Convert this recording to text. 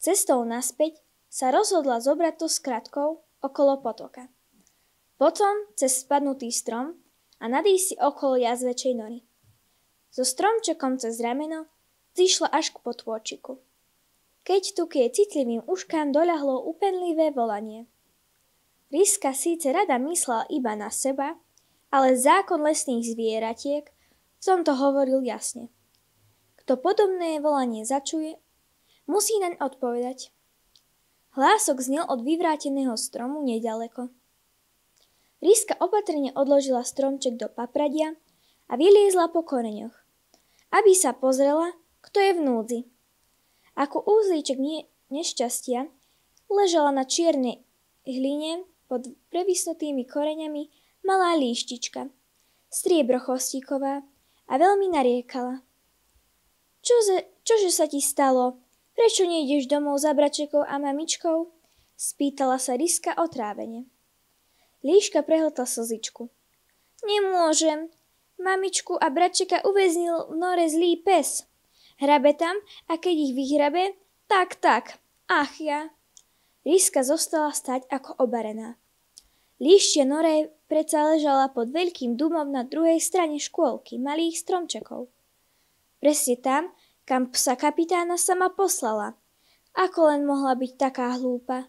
Cestou naspäť sa rozhodla zobrať to s kratkou okolo potoka. Potom cez spadnutý strom a nadísť si okolo jazvečej nory. So stromčekom cez rameno zišla až k potôčiku. Keď tu k jej citlivým uškám doľahlo úpenlivé volanie. Ríska síce rada myslela iba na seba, ale zákon lesných zvieratiek v tomto hovoril jasne. Kto podobné volanie začuje, musí naň odpovedať. Hlások znel od vyvráteného stromu neďaleko. Ríska opatrne odložila stromček do papradia a vyliezla po koreňoch, aby sa pozrela, kto je v núdzi. Ako úzlíček nešťastia ležala na čiernej hline pod previsnutými koreňami malá líštička, striebrochostíková, a veľmi nariekala. Čože sa ti stalo? Prečo nejdeš domov za bračekou a mamičkou? Spýtala sa Ríska otrávene. Líška prehltla slzičku. Nemôžem. Mamičku a bračeka uväznil v nore zlý pes. Hrabe tam a keď ich vyhrabe, tak. Ach ja. Ríska zostala stať ako obarená. Líštia nore predsa ležala pod veľkým dumom na druhej strane škôlky malých stromčekov. Presne tam, kam psa kapitána sama poslala. Ako len mohla byť taká hlúpa.